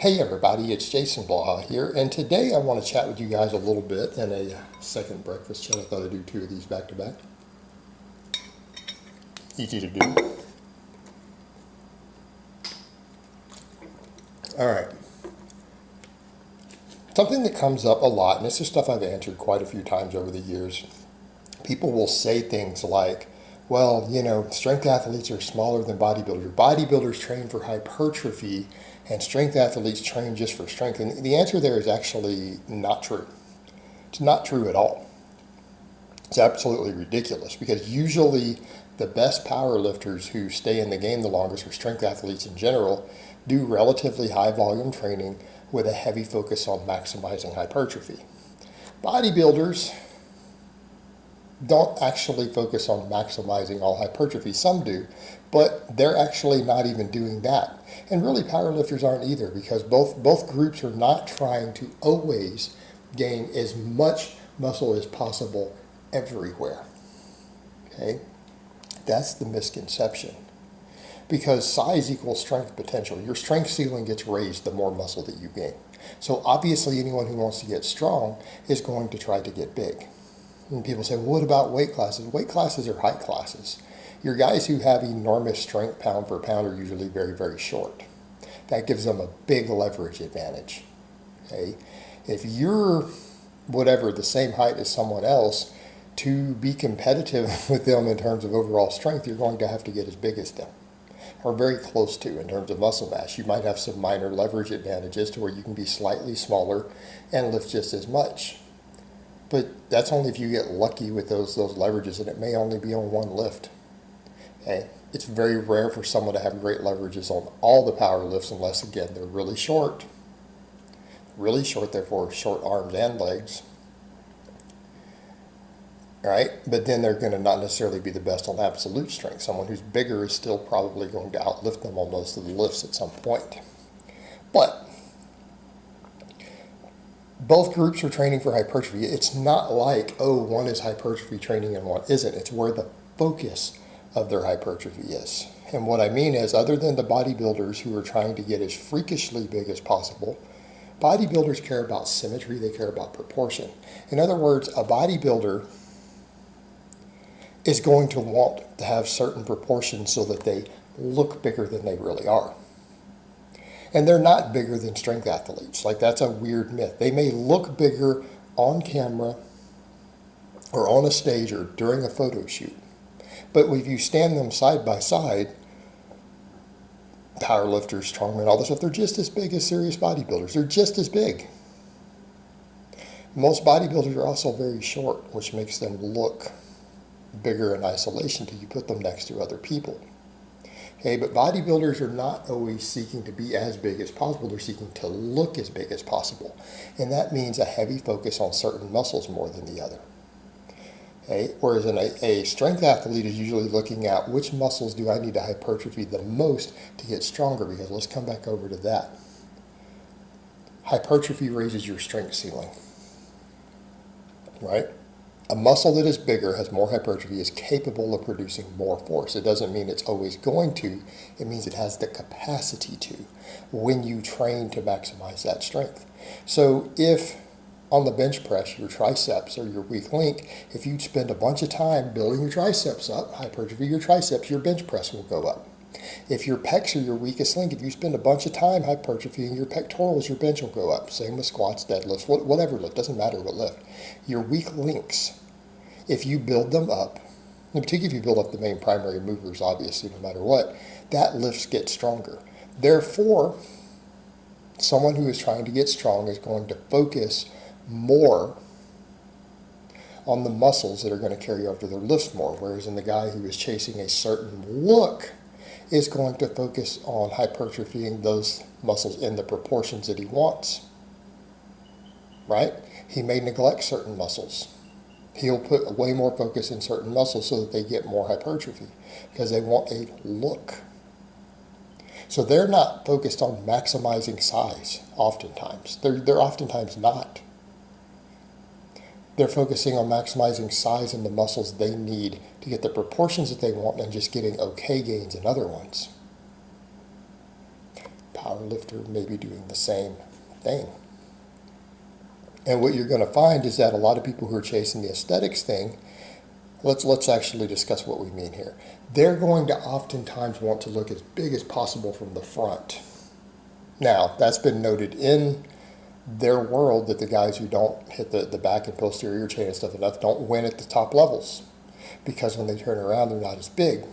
Hey everybody, it's Jason Blaha here, and today I want to chat with you guys a little bit in a second breakfast chat. I thought I'd do two of these back to back. Easy to do. All right. Something that comes up a lot, and this is stuff I've answered quite a few times over the years. People will say things like, well, strength athletes are smaller than bodybuilders. Bodybuilders train for hypertrophy, and strength athletes train just for strength. And the answer there is actually not true. It's not true at all. It's absolutely ridiculous because usually the best power lifters who stay in the game the longest, or strength athletes in general, do relatively high volume training with a heavy focus on maximizing hypertrophy. Bodybuilders don't actually focus on maximizing all hypertrophy. Some do, but they're actually not even doing that. And really powerlifters aren't either, because both groups are not trying to always gain as much muscle as possible everywhere. Okay? That's the misconception. Because size equals strength potential. Your strength ceiling gets raised the more muscle that you gain. So obviously anyone who wants to get strong is going to try to get big. And people say, well, what about weight classes? Weight classes are height classes. Your guys who have enormous strength pound for pound are usually very, very short. That gives them a big leverage advantage. Okay? If you're the same height as someone else, to be competitive with them in terms of overall strength, you're going to have to get as big as them, or very close to in terms of muscle mass. You might have some minor leverage advantages to where you can be slightly smaller and lift just as much. But that's only if you get lucky with those leverages, and it may only be on one lift. Okay? It's very rare for someone to have great leverages on all the power lifts unless, again, they're really short. Really short, therefore short arms and legs. All right? But then they're going to not necessarily be the best on absolute strength. Someone who's bigger is still probably going to outlift them on most of the lifts at some point. But both groups are training for hypertrophy. It's not like, one is hypertrophy training and one isn't. It's where the focus of their hypertrophy is. And what I mean is, other than the bodybuilders who are trying to get as freakishly big as possible, bodybuilders care about symmetry, they care about proportion. In other words, a bodybuilder is going to want to have certain proportions so that they look bigger than they really are. And they're not bigger than strength athletes. Like, that's a weird myth. They may look bigger on camera or on a stage or during a photo shoot. But if you stand them side by side, powerlifters, strongmen, all this stuff, they're just as big as serious bodybuilders. They're just as big. Most bodybuilders are also very short, which makes them look bigger in isolation till you put them next to other people. Okay, but bodybuilders are not always seeking to be as big as possible. They're seeking to look as big as possible. And that means a heavy focus on certain muscles more than the other. Okay, whereas a strength athlete is usually looking at which muscles do I need to hypertrophy the most to get stronger, because let's come back over to that. Hypertrophy raises your strength ceiling, right? A muscle that is bigger, has more hypertrophy, is capable of producing more force. It doesn't mean it's always going to. It means it has the capacity to when you train to maximize that strength. So if on the bench press, your triceps or your weak link, if you spend a bunch of time building your triceps up, hypertrophy your triceps, your bench press will go up. If your pecs are your weakest link, if you spend a bunch of time hypertrophying your pectorals, your bench will go up. Same with squats, deadlifts, whatever lift, doesn't matter what lift. Your weak links, if you build them up, in particular if you build up the main primary movers, obviously, no matter what, that lifts get stronger. Therefore, someone who is trying to get strong is going to focus more on the muscles that are going to carry over their lifts more, whereas in the guy who is chasing a certain look is going to focus on hypertrophying those muscles in the proportions that he wants, right? He may neglect certain muscles. He'll put way more focus in certain muscles so that they get more hypertrophy because they want a look. So they're not focused on maximizing size oftentimes. They're oftentimes not. They're focusing on maximizing size in the muscles they need to get the proportions that they want and just getting okay gains in other ones. power lifter may be doing the same thing. And what you're going to find is that a lot of people who are chasing the aesthetics thing, let's actually discuss what we mean here. They're going to oftentimes want to look as big as possible from the front. Now, that's been noted in their world that the guys who don't hit the back and posterior chain and stuff enough don't win at the top levels, because when they turn around, they're not as big.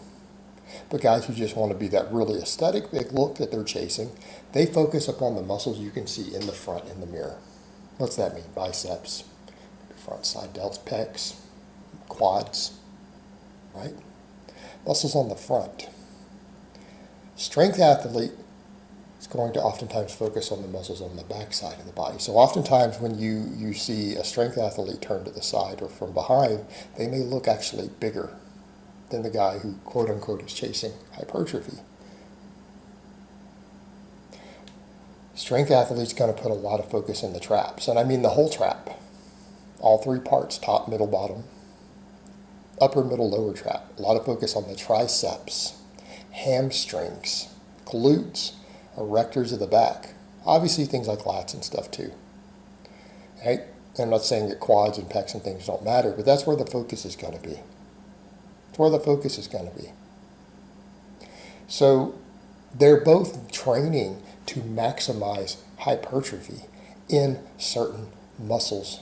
But guys who just want to be that really aesthetic big look that they're chasing, they focus upon the muscles you can see in the front in the mirror. What's that mean? Biceps, front side delts, pecs, quads, right? Muscles on the front. Strength athlete is going to oftentimes focus on the muscles on the back side of the body. So oftentimes when you see a strength athlete turn to the side or from behind, they may look actually bigger than the guy who quote unquote is chasing hypertrophy. Strength athlete's going to put a lot of focus in the traps, and I mean the whole trap. All three parts, top, middle, bottom, upper, middle, lower trap. A lot of focus on the triceps, hamstrings, glutes, erectors of the back. Obviously things like lats and stuff too. Right? I'm not saying that quads and pecs and things don't matter, but that's where the focus is going to be. That's where the focus is going to be. So they're both training to maximize hypertrophy in certain muscles.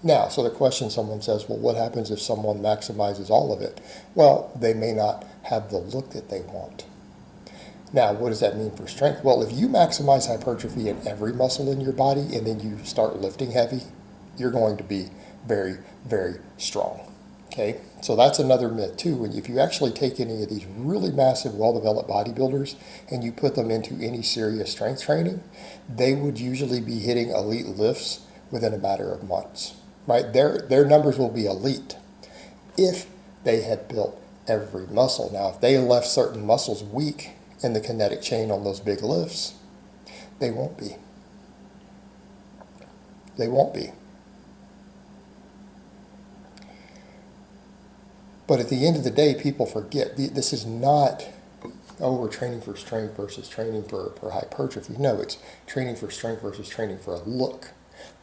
Now, so the question someone says, well, what happens if someone maximizes all of it? Well, they may not have the look that they want. Now, what does that mean for strength? Well, if you maximize hypertrophy in every muscle in your body and then you start lifting heavy, you're going to be very, very strong. Okay, so that's another myth too. If you actually take any of these really massive, well-developed bodybuilders and you put them into any serious strength training, they would usually be hitting elite lifts within a matter of months. Right? Their numbers will be elite if they had built every muscle. Now, if they left certain muscles weak in the kinetic chain on those big lifts, they won't be. They won't be. But at the end of the day, people forget, this is not, oh, we're training for strength versus training for hypertrophy. No, it's training for strength versus training for a look.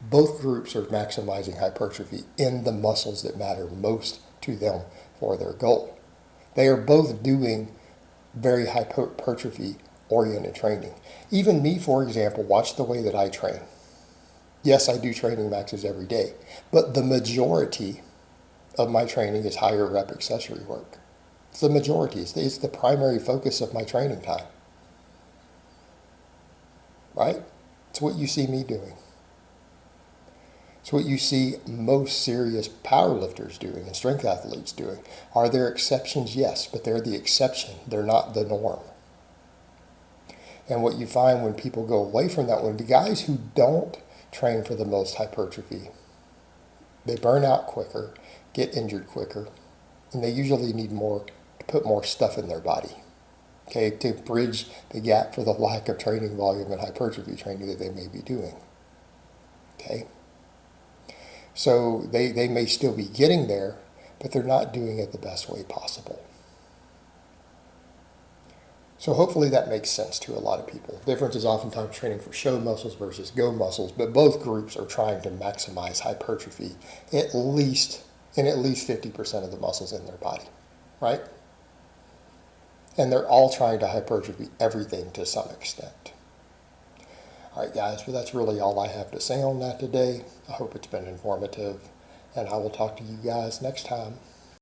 Both groups are maximizing hypertrophy in the muscles that matter most to them for their goal. They are both doing very hypertrophy-oriented training. Even me, for example, watch the way that I train. Yes, I do training maxes every day, but the majority of my training is higher rep accessory work. It's the majority. It's the primary focus of my training time. Right? It's what you see me doing. It's what you see most serious powerlifters doing and strength athletes doing. Are there exceptions? Yes, but they're the exception. They're not the norm. And what you find when people go away from that one, the guys who don't train for the most hypertrophy, they burn out quicker, get injured quicker, and they usually need to put more stuff in their body, okay, to bridge the gap for the lack of training volume and hypertrophy training that they may be doing, okay? So they may still be getting there, but they're not doing it the best way possible. So hopefully that makes sense to a lot of people. The difference is oftentimes training for show muscles versus go muscles, but both groups are trying to maximize hypertrophy at least 50% of the muscles in their body, right? And they're all trying to hypertrophy everything to some extent. All right, guys, well, that's really all I have to say on that today. I hope it's been informative, and I will talk to you guys next time.